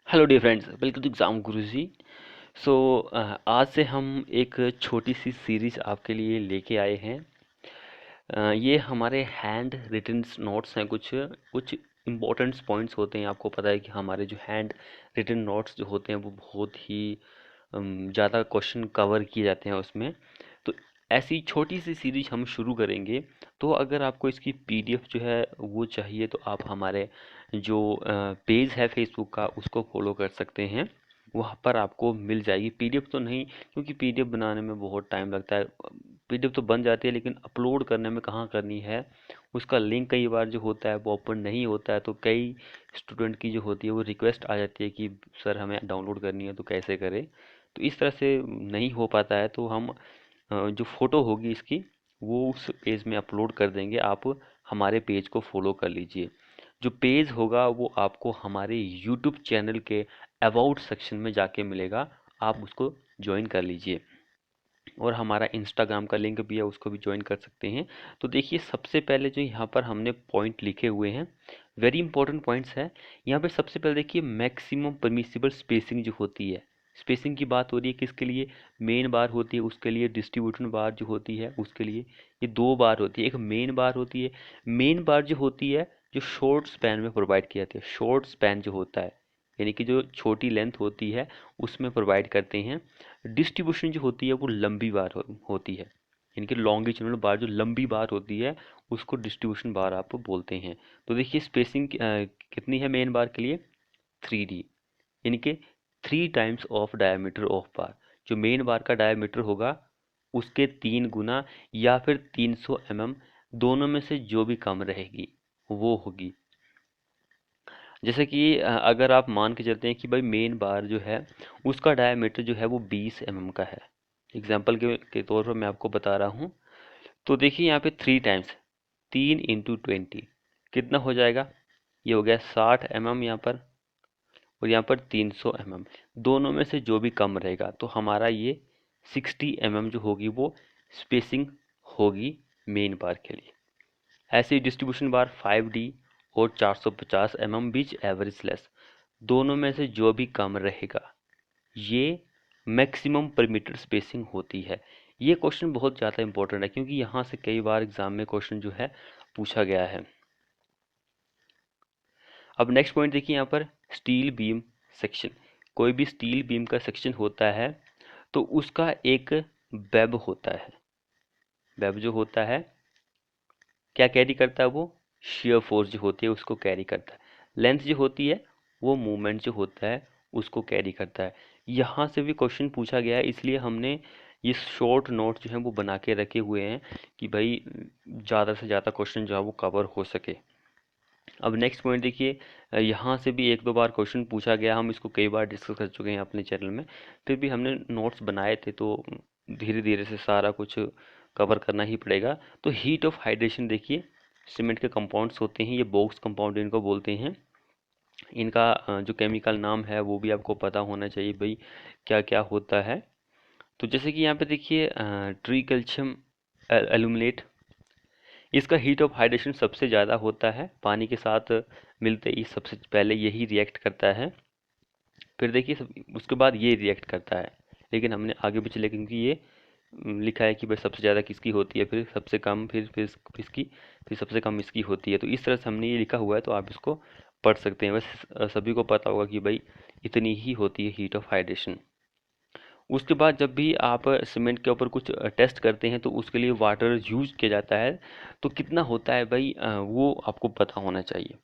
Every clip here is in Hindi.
Hello dear friends, welcome to exam Guruji. So आज से हम एक छोटी सी सीरीज आपके लिए लेके आए हैं। ये हमारे हैंड रिटन नोट्स हैं। कुछ कुछ इम्पोर्टेंट्स पॉइंट्स होते हैं। आपको पता है कि हमारे जो हैंड रिटन नोट्स जो होते हैं वो बहुत ही ज़्यादा क्वेश्चन कवर किए जाते हैं उसमें। तो ऐसी छोटी सी सीरीज हम शुरू करेंगे। तो अगर आपको इसकी पीडीएफ जो है वो चाहिए तो आप हमारे जो पेज है फेसबुक का उसको फॉलो कर सकते हैं। वहाँ पर आपको मिल जाएगी। पीडीएफ तो नहीं, क्योंकि पीडीएफ बनाने में बहुत टाइम लगता है। पीडीएफ तो बन जाती है लेकिन अपलोड करने में कहाँ करनी है, उसका लिंक कई बार जो होता है वो ओपन नहीं होता है। तो कई स्टूडेंट की जो होती है वो रिक्वेस्ट आ जाती है कि सर हमें डाउनलोड करनी है तो कैसे करें। तो इस तरह से नहीं हो पाता है। तो हम जो फ़ोटो होगी इसकी वो उस पेज में अपलोड कर देंगे। आप हमारे पेज को फॉलो कर लीजिए। जो पेज होगा वो आपको हमारे यूट्यूब चैनल के अबाउट सेक्शन में जाके मिलेगा। आप उसको ज्वाइन कर लीजिए। और हमारा इंस्टाग्राम का लिंक भी है, उसको भी ज्वाइन कर सकते हैं। तो देखिए, सबसे पहले जो यहाँ पर हमने पॉइंट लिखे हुए हैं, वेरी इंपॉर्टेंट पॉइंट्स है। यहाँ पे सबसे पहले देखिए, मैक्सिमम परमिसिबल स्पेसिंग जो होती है, स्पेसिंग की बात हो रही है किसके लिए? मेन बार होती है उसके लिए। डिस्ट्रीब्यूशन बार जो होती है उसके लिए। ये दो बार होती है, एक मेन बार होती है। मेन बार जो होती है जो शॉर्ट स्पैन में प्रोवाइड की जाती है। शॉर्ट स्पैन जो होता है यानी कि जो छोटी लेंथ होती है उसमें प्रोवाइड करते हैं। डिस्ट्रीब्यूशन जो होती है वो लंबी बार होती है, यानी कि लॉन्गिट्यूडिनल बार जो लंबी बार होती है उसको डिस्ट्रीब्यूशन बार आप बोलते हैं। तो देखिए, स्पेसिंग कितनी है मेन बार के लिए? 3D, यानी कि 3 टाइम्स ऑफ डायमीटर ऑफ बार। जो मेन बार का डायमीटर होगा उसके 3 गुना या फिर 300 mm, दोनों में से जो भी कम रहेगी वो होगी। जैसे कि अगर आप मान के चलते हैं कि भाई मेन बार जो है उसका डायमीटर जो है वो 20 mm का है। एग्जाम्पल के तौर पर मैं आपको बता रहा हूँ। तो देखिए यहाँ पे 3 टाइम्स, 3 × 20 कितना हो जाएगा? ये हो गया 60 mm यहाँ पर, और यहाँ पर 300 mm। दोनों में से जो भी कम रहेगा तो हमारा ये 60 mm जो होगी वो स्पेसिंग होगी मेन बार के लिए। ऐसे ही डिस्ट्रीब्यूशन बार 5D और 450 mm बीच एवरेज लेस, दोनों में से जो भी कम रहेगा ये मैक्सिमम पर मीटर स्पेसिंग होती है। ये क्वेश्चन बहुत ज़्यादा इंपॉर्टेंट है क्योंकि यहाँ से कई बार एग्जाम में क्वेश्चन जो है पूछा गया है। अब नेक्स्ट पॉइंट देखिए यहाँ पर, स्टील बीम सेक्शन। कोई भी स्टील बीम का सेक्शन होता है तो उसका एक वेब होता है। वेब जो होता है क्या कैरी करता है? वो शेयर फोर्स जो होती है उसको कैरी करता है। लेंथ जो होती है वो मूवमेंट जो होता है उसको कैरी करता है। यहाँ से भी क्वेश्चन पूछा गया है, इसलिए हमने ये शॉर्ट नोट जो है वो बना के रखे हुए हैं कि भाई ज़्यादा से ज़्यादा क्वेश्चन जो है वो कवर हो सके। अब नेक्स्ट पॉइंट देखिए, यहाँ से भी एक दो बार क्वेश्चन पूछा गया, हम इसको कई बार डिस्कस कर चुके हैं अपने चैनल में। फिर भी हमने नोट्स बनाए थे तो धीरे धीरे से सारा कुछ कवर करना ही पड़ेगा। तो हीट ऑफ हाइड्रेशन देखिए, सीमेंट के कंपाउंड्स होते हैं, ये बॉक्स कंपाउंड इनको बोलते हैं। इनका जो केमिकल नाम है वो भी आपको पता होना चाहिए भाई क्या क्या होता है। तो जैसे कि यहाँ पे देखिए, ट्री कैल्शियम एल्यूमिनेट, इसका हीट ऑफ हाइड्रेशन सबसे ज़्यादा होता है। पानी के साथ मिलते ही सबसे पहले यही रिएक्ट करता है। फिर देखिए उसके बाद ये रिएक्ट करता है, लेकिन हमने आगे भी चले क्योंकि ये लिखा है कि भाई सबसे ज़्यादा किसकी होती है, फिर सबसे कम, फिर इसकी, फिर सबसे कम इसकी होती है। तो इस तरह से हमने ये लिखा हुआ है तो आप इसको पढ़ सकते हैं। बस सभी को पता होगा कि भाई इतनी ही होती है हीट ऑफ हाइड्रेशन। उसके बाद जब भी आप सीमेंट के ऊपर कुछ टेस्ट करते हैं तो उसके लिए वाटर यूज किया जाता है। तो कितना होता है भाई वो आपको पता होना चाहिए।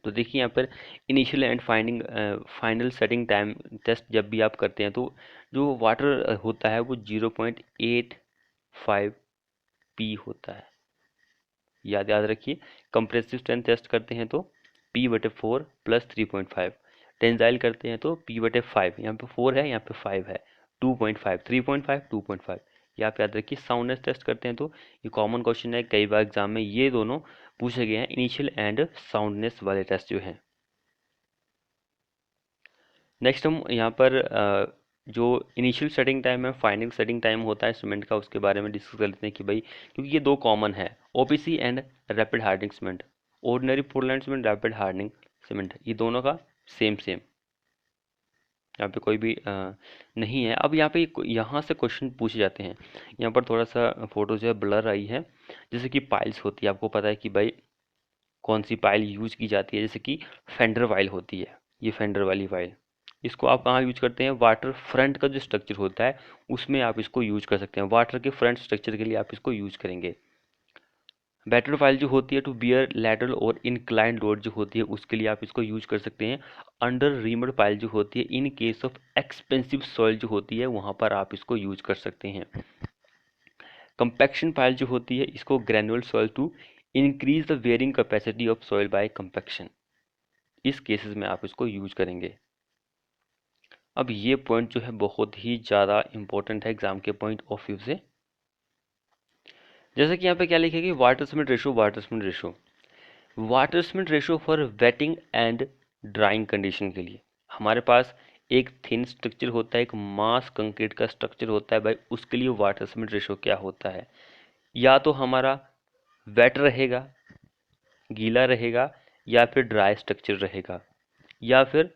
तो देखिए यहाँ पर initial and final setting time test जब भी आप करते हैं तो जो वाटर होता है वो 0.85 पी होता है। याद याद रखिए। कंप्रेसिव स्ट्रेंथ टेस्ट करते हैं तो P/4 + 3.5। टेंजाइल करते हैं तो P/5, यहाँ पे 4 है, यहाँ पे 5 है। 2.5, 3.5, 2.5। ये आप याद रखिए। साउंडनेस टेस्ट करते हैं तो ये कॉमन क्वेश्चन है, कई बार एग्जाम में ये दोनों पूछे गए हैं, इनिशियल एंड साउंडनेस वाले टेस्ट जो हैं। नेक्स्ट हम यहाँ पर जो इनिशियल सेटिंग टाइम है, फाइनल सेटिंग टाइम होता है सीमेंट का, उसके बारे में डिस्कस कर लेते हैं कि भाई, क्योंकि ये दो कॉमन है, OPC and rapid hardening cement. Ordinary Portland cement, rapid hardening cement, ये दोनों का सेम सेम। यहाँ पे कोई भी नहीं है। अब यहाँ पे यहाँ से क्वेश्चन पूछे जाते हैं। यहाँ पर थोड़ा सा फोटो जो है ब्लर आई है। जैसे कि पाइल्स होती है, आपको पता है कि भाई कौन सी पाइल यूज की जाती है। जैसे कि फेंडर वाइल होती है, ये फेंडर वाली वाइल, इसको आप कहाँ यूज करते हैं, वाटर फ्रंट का जो स्ट्रक्चर होता है उसमें आप इसको यूज कर सकते हैं। वाटर के फ्रंट स्ट्रक्चर के लिए आप इसको यूज करेंगे। बैटर फाइल जो होती है टू बियर लैटरल और इंक्लाइंड लोड जो होती है उसके लिए आप इसको यूज कर सकते हैं। अंडर रीमड पाइल जो होती है in case of expensive soil जो होती है वहां पर आप इसको यूज कर सकते हैं। कंपैक्शन पाइल जो होती है इसको granular soil to increase the bearing capacity of soil by compaction, इस केसेस में आप इसको यूज करेंगे। अब ये पॉइंट जो है बहुत ही ज़्यादा इंपॉर्टेंट है एग्जाम के पॉइंट ऑफ व्यू से। जैसे कि यहाँ पे क्या लिखेगी, water cement ratio, water cement ratio, water cement ratio for wetting and drying condition के लिए हमारे पास एक थिन स्ट्रक्चर होता है, एक मास कंक्रीट का स्ट्रक्चर होता है भाई, उसके लिए वाटर सीमेंट रेशो क्या होता है, या तो हमारा वेट रहेगा, गीला रहेगा, या फिर ड्राई स्ट्रक्चर रहेगा, या फिर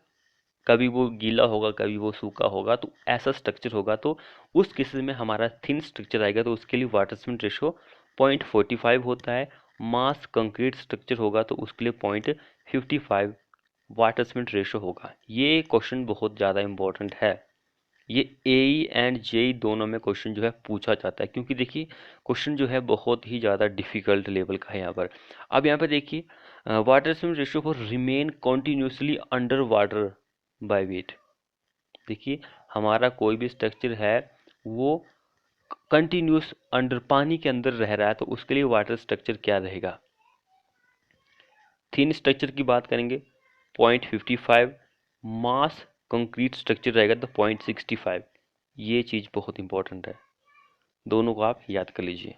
कभी वो गीला होगा कभी वो सूखा होगा, तो ऐसा स्ट्रक्चर होगा तो उस केस में हमारा थिन स्ट्रक्चर आएगा तो उसके लिए वाटर सीमेंट रेशो 0.45 होता है। मास कंक्रीट स्ट्रक्चर होगा तो उसके लिए 0.55 वाटर सीमेंट रेशो होगा। ये क्वेश्चन बहुत ज़्यादा इंपॉर्टेंट है। ये एई एंड जेई दोनों में क्वेश्चन जो है पूछा जाता है, क्योंकि देखिए क्वेश्चन जो है बहुत ही ज़्यादा डिफिकल्ट लेवल का है यहाँ पर। अब यहाँ पर देखिए water cement ratio for remain continuously under water by weight. देखिए हमारा कोई भी स्ट्रक्चर है वो कंटिन्यूस अंडर पानी के अंदर रह रहा है तो उसके लिए वाटर स्ट्रक्चर क्या रहेगा। थिन स्ट्रक्चर की बात करेंगे 0.55, मास कंक्रीट स्ट्रक्चर रहेगा तो 0.65। ये चीज़ बहुत इंपॉर्टेंट है, दोनों को आप याद कर लीजिए।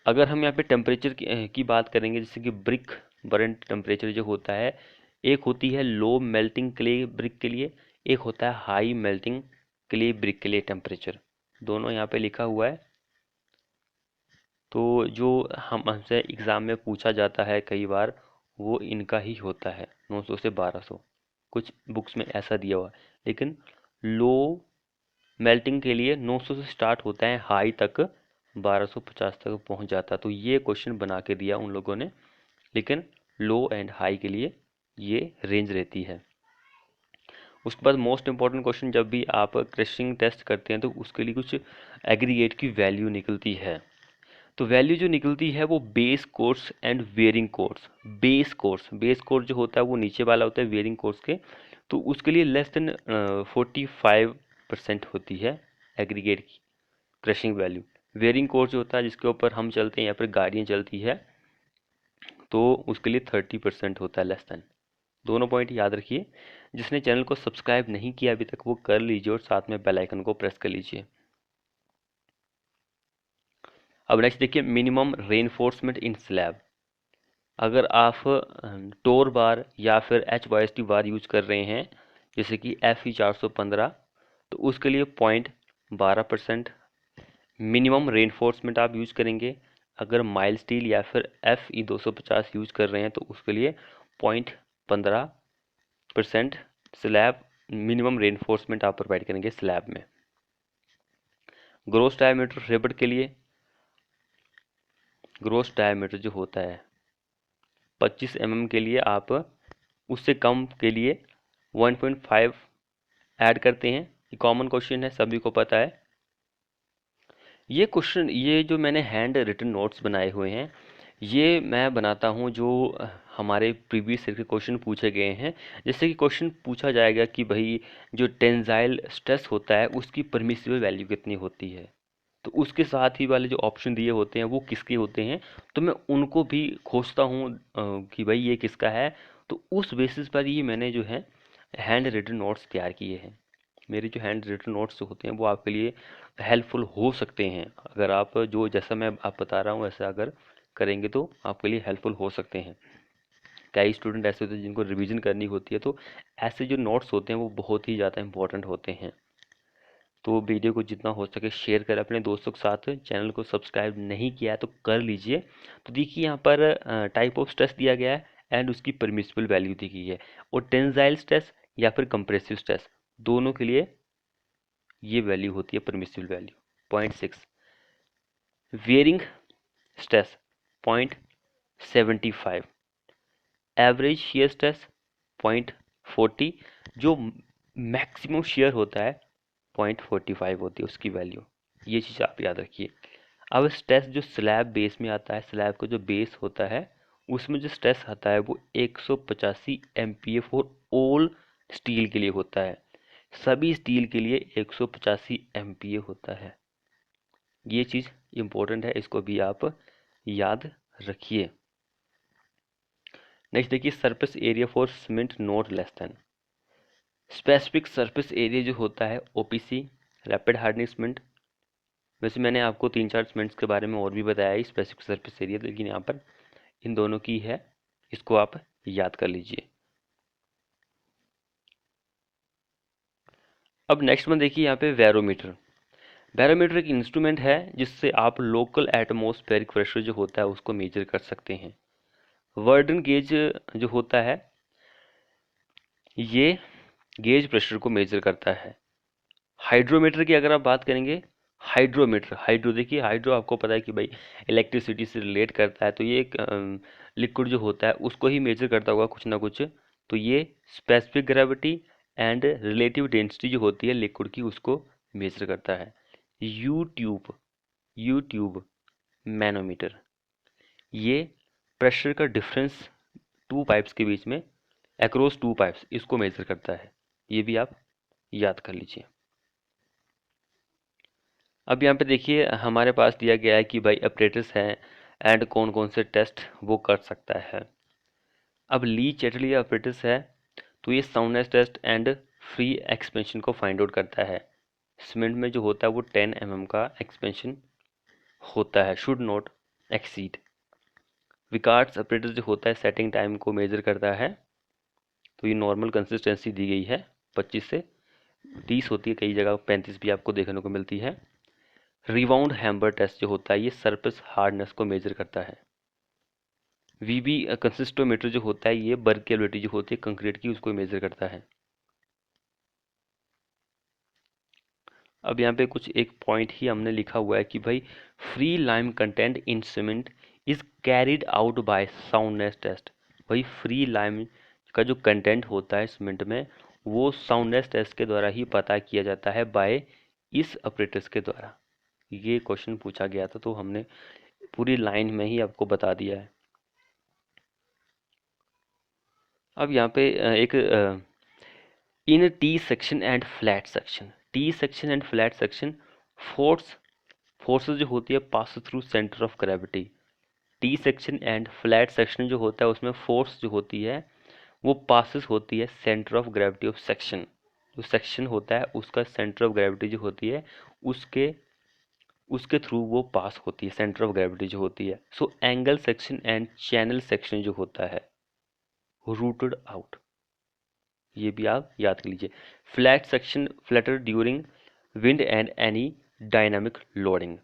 अगर हम यहाँ पे टेम्परेचर की बात करेंगे, जैसे कि ब्रिक बर्न टेम्परेचर जो होता है, एक होती है लो मेल्टिंग क्ले ब्रिक के लिए, एक होता है हाई मेल्टिंग क्ले ब्रिक के लिए टेम्परेचर, दोनों यहाँ पे लिखा हुआ है। तो जो हमसे एग्ज़ाम में पूछा जाता है कई बार वो इनका ही होता है, 900 से 1200, कुछ बुक्स में ऐसा दिया हुआ है। लेकिन लो मेल्टिंग के लिए 900 से स्टार्ट होता है, हाई तक 1250 तक पहुंच जाता है। तो ये क्वेश्चन बना के दिया उन लोगों ने, लेकिन लो एंड हाई के लिए ये रेंज रहती है। उसके बाद मोस्ट इंपॉर्टेंट क्वेश्चन, जब भी आप क्रशिंग टेस्ट करते हैं तो उसके लिए कुछ एग्रीगेट की वैल्यू निकलती है। तो वैल्यू जो निकलती है वो base course and wearing course. Base course जो होता है वो नीचे वाला होता है वेयरिंग कोर्स के, तो उसके लिए लेस देन 45% होती है एग्रीगेट की क्रशिंग वैल्यू। वेयरिंग कोर्स जो होता है जिसके ऊपर हम चलते हैं या फिर गाड़ियाँ चलती है तो उसके लिए 30% होता है लेस देन। दोनों पॉइंट याद रखिए। जिसने चैनल को सब्सक्राइब नहीं किया अभी तक वो कर लीजिए और साथ में बेल आइकन को प्रेस कर लीजिए। अब नेक्स्ट देखिए, मिनिमम रेनफोर्समेंट इन स्लैब। अगर आप टोर बार या फिर HYST बार यूज कर रहे हैं, जैसे कि FE 415, तो उसके लिए 0.12% मिनिमम रेनफोर्समेंट आप यूज करेंगे। अगर माइल स्टील या फिर FE 250 यूज कर रहे हैं तो उसके लिए 0.15% स्लैब मिनिमम रेनफोर्समेंट आप प्रोवाइड करेंगे स्लैब में। ग्रोस डायमीटर रिबट के लिए, ग्रोस डायमीटर जो होता है 25 mm के लिए आप उससे कम के लिए 1.5 ऐड करते हैं। ये कॉमन क्वेश्चन है, सभी को पता है ये क्वेश्चन। ये जो मैंने हैंड रिटन नोट्स बनाए हुए हैं ये मैं बनाता हूँ जो हमारे प्रीवियस ईयर के क्वेश्चन पूछे गए हैं। जैसे कि क्वेश्चन पूछा जाएगा कि भाई जो टेंसाइल स्ट्रेस होता है उसकी परमिसिबल वैल्यू कितनी होती है, तो उसके साथ ही वाले जो ऑप्शन दिए होते हैं वो किसके होते हैं, तो मैं उनको भी खोजता हूँ कि भाई ये किसका है। तो उस बेसिस पर ही मैंने जो है हैंड रिटन नोट्स तैयार किए हैं। मेरे जो हैंड रिटन नोट्स होते हैं वो आपके लिए हेल्पफुल हो सकते हैं। अगर आप जो जैसा मैं आप बता रहा हूँ वैसा अगर करेंगे तो आपके लिए हेल्पफुल हो सकते हैं। कई स्टूडेंट ऐसे होते हैं जिनको रिवीजन करनी होती है, तो ऐसे जो नोट्स होते हैं वो बहुत ही ज़्यादा इंपॉर्टेंट होते हैं। तो वीडियो को जितना हो सके शेयर करें अपने दोस्तों के साथ। चैनल को सब्सक्राइब नहीं किया है तो कर लीजिए। तो देखिए यहाँ पर टाइप ऑफ स्ट्रेस दिया गया है एंड उसकी परमिसिबल वैल्यू दी गई है, और टेंसाइल स्ट्रेस या फिर कंप्रेसिव स्ट्रेस, दोनों के लिए ये वैल्यू होती है permissible value 0.6। Wearing stress 0.75, average shear stress 0.40, जो मैक्सिमम शियर होता है 0.45 होती है उसकी वैल्यू। ये चीज़ आप याद रखिए। अब स्ट्रेस जो स्लैब बेस में आता है, स्लैब का जो बेस होता है उसमें जो स्ट्रेस आता है वो 185 MPa फॉर ऑल स्टील के लिए होता है। सभी स्टील के लिए 185 MPa होता है। ये चीज़ इम्पोर्टेंट है, इसको भी आप याद रखिए। नेक्स्ट देखिए, surface area for cement not less than, specific surface area जो होता है OPC, रैपिड हार्डनिंग सीमेंट। वैसे मैंने आपको 3-4 सीमेंट्स के बारे में और भी बताया है स्पेसिफिक सरफेस एरिया, लेकिन यहाँ पर इन दोनों की है, इसको आप याद कर लीजिए। अब नेक्स्ट में देखिए यहाँ पे बैरोमीटर। बैरोमीटर एक इंस्ट्रूमेंट है जिससे आप लोकल एटमॉस्फेरिक प्रेशर जो होता है उसको मेजर कर सकते हैं। वर्डन गेज जो होता है ये गेज प्रेशर को मेजर करता है। हाइड्रोमीटर की अगर आप बात करेंगे, हाइड्रो देखिए, हाइड्रो आपको पता है कि भाई इलेक्ट्रिसिटी से रिलेट करता है, तो ये एक लिक्विड जो होता है उसको ही मेजर करता होगा कुछ ना कुछ। तो ये specific gravity and relative density जो होती है लिक्विड की उसको मेजर करता है। यू ट्यूब मैनोमीटर, ये प्रेशर का डिफरेंस टू पाइप्स के बीच में अक्रॉस टू पाइप्स इसको मेजर करता है। ये भी आप याद कर लीजिए। अब यहाँ पे देखिए हमारे पास दिया गया है कि भाई ऑपरेटर्स हैं एंड कौन कौन से टेस्ट वो कर सकता है। अब ली चैटली ऑपरेटर्स है तो ये soundness test and free expansion को फाइंड आउट करता है। सीमेंट में जो होता है वो 10 mm का एक्सपेंशन होता है, शुड नॉट एक्सीड। विकार्ड्स ऑपरेटर जो होता है सेटिंग टाइम को मेजर करता है, तो ये नॉर्मल कंसिस्टेंसी दी गई है 25 से 30 होती है, कई जगह 35 भी आपको देखने को मिलती है। रिबाउंड हैम्बर टेस्ट जो होता है ये सरफेस हार्डनेस को मेजर करता है। VB कंसिस्टोमीटर जो होता है ये वर्केबिलिटी जो होती है कंक्रीट की उसको मेजर करता है। अब यहाँ पे कुछ एक पॉइंट ही हमने लिखा हुआ है कि भाई free lime content in cement is carried out by soundness test. भाई फ्री लाइम का जो कंटेंट होता है सीमेंट में वो साउंडनेस टेस्ट के द्वारा ही पता किया जाता है बाय इस ऑपरेटर्स के द्वारा। ये क्वेश्चन पूछा गया था तो हमने पूरी लाइन में ही आपको बता दिया है। अब यहाँ पे एक in T section and flat section, T section and flat section forces जो होती है pass through centre of gravity. T section and flat section जो होता है उसमें फोर्स जो होती है वो पासिस होती है centre of gravity of section. जो सेक्शन होता है उसका सेंटर ऑफ ग्रेविटी जो होती है उसके उसके थ्रू वो पास होती है, सेंटर ऑफ ग्रेविटी जो होती है। So angle section and channel section जो होता है रूटेड आउट, ये भी आप याद कर लीजिए। Flat section flatter during wind and any dynamic loading.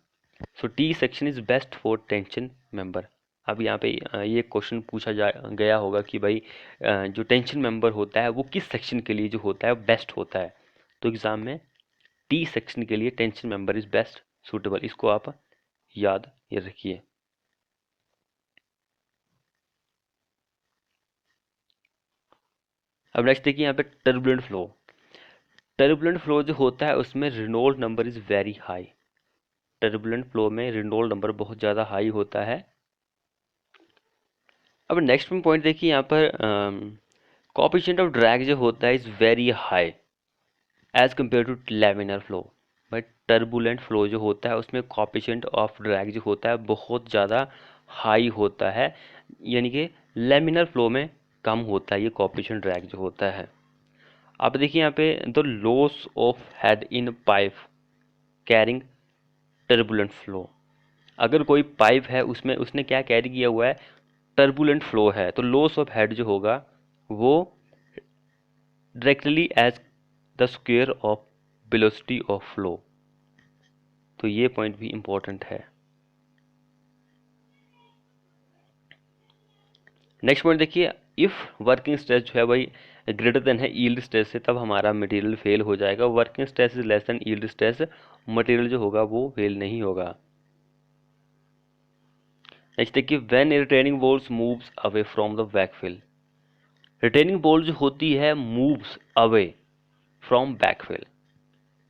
So T section is best for tension member. अब यहाँ पे ये क्वेश्चन पूछा जा गया होगा कि भाई जो टेंशन मेंबर होता है वो किस सेक्शन के लिए जो होता है बेस्ट होता है। तो एग्जाम में टी सेक्शन के लिए tension member is best suitable, इसको आप याद ये रखिए। अब नेक्स्ट देखिए यहाँ पे टर्बुलेंट फ्लो। टर्बुलेंट फ्लो जो होता है उसमें Reynold number is very high. Turbulent flow में रेनॉल्ड नंबर बहुत ज़्यादा हाई होता है। अब नेक्स्ट में पॉइंट देखिए यहाँ पर कोएफिशिएंट ऑफ ड्रैग जो होता है is very high as compare to laminar flow. But turbulent flow जो होता है उसमें कोएफिशिएंट ऑफ ड्रैग जो होता है बहुत ज़्यादा हाई होता है, यानी कि लैमिनर फ्लो में कम होता है ये कोएफिशिएंट ड्रैग जो होता है। आप देखिए यहाँ पे the loss of head in pipe carrying turbulent flow. अगर कोई पाइप है उसमें उसने क्या कैरी किया हुआ है, टर्बुलेंट फ्लो है, तो लॉस ऑफ हेड जो होगा वो directly as the square of velocity of flow. तो ये पॉइंट भी इंपॉर्टेंट है। नेक्स्ट पॉइंट देखिए इफ़ वर्किंग स्ट्रेस जो है भाई ग्रेटर देन है यील्ड स्ट्रेस से, तब हमारा मटेरियल फेल हो जाएगा। Working stress is less than yield stress, material जो होगा वो फेल नहीं होगा। नेक्स्ट देखिए, when retaining walls moves away from the backfill. Retaining wall जो होती है moves away from backfill,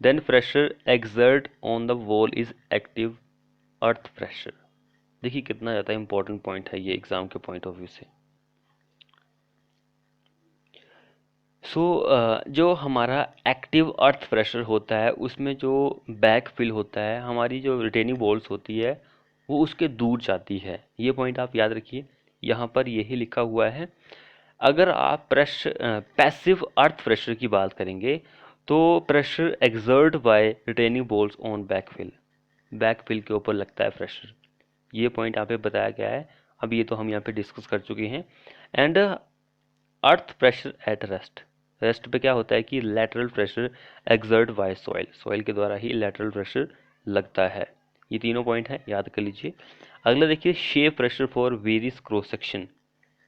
then pressure exert on the wall is active earth pressure. देखिए कितना ज़्यादा इंपॉर्टेंट पॉइंट है ये एग्जाम के पॉइंट ऑफ व्यू से। जो हमारा एक्टिव अर्थ प्रेशर होता है उसमें जो बैक फिल होता है, हमारी जो रिटेनिंग वॉल्स होती है वो उसके दूर जाती है। ये पॉइंट आप याद रखिए, यहाँ पर यही लिखा हुआ है। अगर आप पैसिव अर्थ प्रेशर की बात करेंगे तो pressure exert by retaining walls on backfill के ऊपर लगता है प्रेशर। ये पॉइंट यहाँ पे बताया गया है। अब ये तो हम यहाँ पे डिस्कस कर चुके हैं। And earth pressure at rest पे क्या होता है कि lateral pressure exert by soil के द्वारा ही लैटरल प्रेशर लगता है। ये तीनों पॉइंट हैं, याद कर लीजिए। अगला देखिए, shape pressure for various cross section.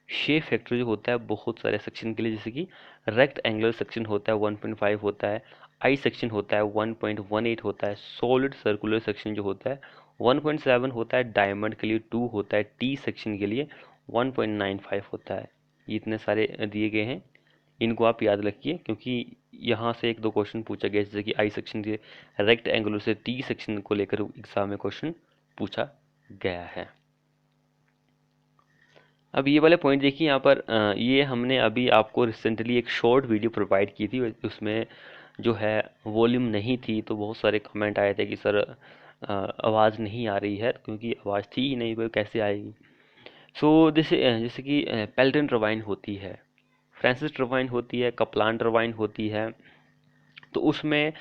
Shape factor जो होता है बहुत सारे सेक्शन के लिए, जैसे कि रेक्ट एंगुलर सेक्शन होता है 1.5 होता है, आई सेक्शन होता है 1.18 होता है, सॉलिड सर्कुलर सेक्शन जो होता है 1.7 होता है, डायमंड के लिए 2 होता है, टी सेक्शन के लिए 1.95 होता है। ये इतने सारे दिए गए हैं, इनको आप याद रखिए क्योंकि यहाँ से एक दो क्वेश्चन पूछा गया, जैसे कि आई सेक्शन से रेक्ट एंगुलर से टी सेक्शन को लेकर एग्जाम में क्वेश्चन पूछा गया है। अब ये वाले पॉइंट देखिए यहाँ पर, ये हमने अभी आपको रिसेंटली एक शॉर्ट वीडियो प्रोवाइड की थी, उसमें जो है वॉल्यूम नहीं थी, तो बहुत सारे कमेंट आए थे कि सर आवाज़ नहीं आ रही है, क्योंकि आवाज़ थी ही नहीं, वो कैसे आएगी। सो जैसे कि पेल्टन टरबाइन होती है, फ्रांसिस टरबाइन होती है, कपलान टरबाइन होती है, तो उसमें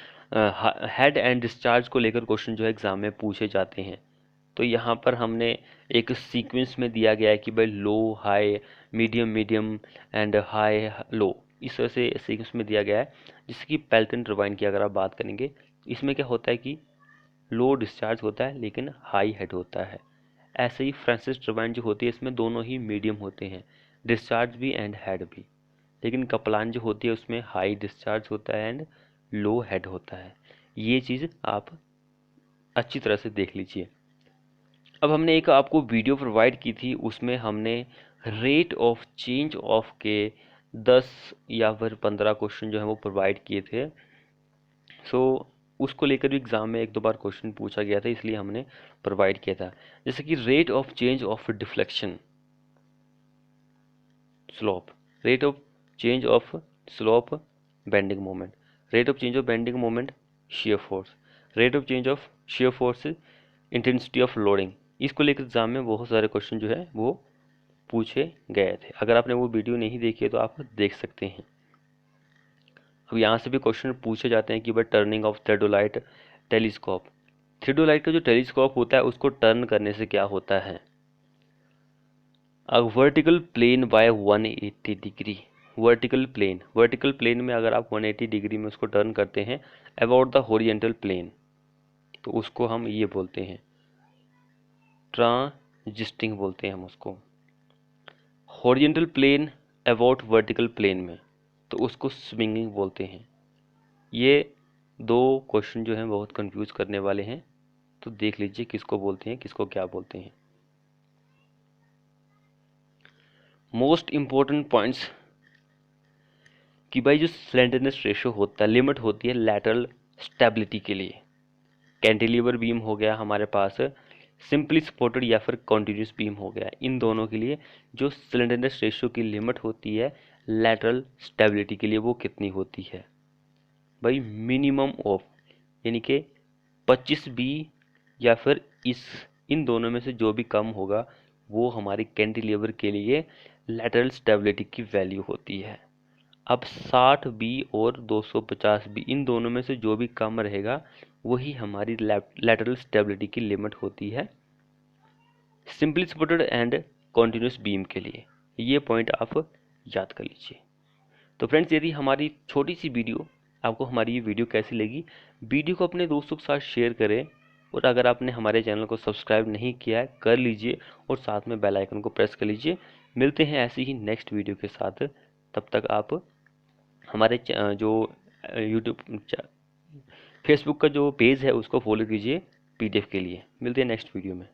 हेड एंड डिस्चार्ज को लेकर क्वेश्चन जो है एग्ज़ाम में पूछे जाते हैं। तो यहाँ पर हमने एक सीक्वेंस में दिया गया है कि भाई low high medium medium and high low, इस तरह से सीक्वेंस में दिया गया है। जैसे कि पेल्टन टरबाइन की अगर आप बात करेंगे, इसमें क्या होता है कि लो डिस्चार्ज होता है लेकिन हाई हेड होता है। ऐसे ही फ्रांसिस टरबाइन जो होती है इसमें दोनों ही मीडियम होते हैं, डिस्चार्ज भी एंड हेड भी। लेकिन कपलान जो होती है उसमें हाई डिस्चार्ज होता है एंड लो हेड होता है। ये चीज़ आप अच्छी तरह से देख लीजिए। अब हमने एक आपको वीडियो प्रोवाइड की थी, उसमें हमने रेट ऑफ चेंज ऑफ के 10 या फिर 15 क्वेश्चन जो है वो प्रोवाइड किए थे। सो उसको लेकर भी एग्ज़ाम में एक दो बार क्वेश्चन पूछा गया था, इसलिए हमने प्रोवाइड किया था। जैसे कि rate of change of deflection slope, rate of change of slope bending moment, rate of change of bending moment shear force, rate of change of shear force intensity of loading. इसको लेकर एग्जाम में बहुत सारे क्वेश्चन जो है वो पूछे गए थे। अगर आपने वो वीडियो नहीं देखी है तो आप देख सकते हैं। अब यहाँ से भी क्वेश्चन पूछे जाते हैं कि भाई टर्निंग ऑफ थ्रेडोलाइट टेलीस्कोप, थ्रेडोलाइट का जो टेलीस्कोप होता है उसको टर्न करने से क्या होता है। Vertical plane by 180 degree, vertical plane में अगर आप 180 डिग्री में उसको टर्न करते हैं अबाउट द हॉरिजेंटल प्लेन, तो उसको हम ये बोलते हैं ट्रांजिस्टिंग बोलते हैं हम उसको। Horizontal plane about vertical plane में, तो उसको स्विंगिंग बोलते हैं। ये दो क्वेश्चन जो हैं बहुत कंफ्यूज करने वाले हैं, तो देख लीजिए किसको बोलते हैं किसको क्या बोलते हैं। मोस्ट इम्पोर्टेंट पॉइंट्स कि भाई जो स्लेंडरनेस रेशो होता है, लिमिट होती है लैटरल स्टेबिलिटी के लिए। कैंटिलीवर बीम हो गया हमारे पास, सिंपली सपोर्टेड या फिर कॉन्टिन्यूस बीम हो गया, इन दोनों के लिए जो स्लेंडरनेस रेशो की लिमिट होती है लैटरल स्टेबिलिटी के लिए वो कितनी होती है भाई, मिनिमम ऑफ, यानी कि 25 बी या फिर इन दोनों में से जो भी कम होगा वो हमारी कैंटिलीवर के लिए लैटरल स्टेबिलिटी की वैल्यू होती है। अब 60 बी और 250 बी, इन दोनों में से जो भी कम रहेगा वही हमारी लैटरल स्टेबिलिटी की लिमिट होती है simply supported and continuous beam के लिए। ये पॉइंट आप याद कर लीजिए। तो फ्रेंड्स, यदि हमारी छोटी सी वीडियो आपको हमारी ये वीडियो कैसी लगी, वीडियो को अपने दोस्तों के साथ शेयर करें, और अगर आपने हमारे चैनल को सब्सक्राइब नहीं किया है कर लीजिए और साथ में बेल आइकन को प्रेस कर लीजिए। मिलते हैं ऐसी ही नेक्स्ट वीडियो के साथ। तब तक आप हमारे जो यूट्यूब फेसबुक का जो पेज है उसको फॉलो कीजिए पीडीएफ के लिए। मिलते हैं नेक्स्ट वीडियो में।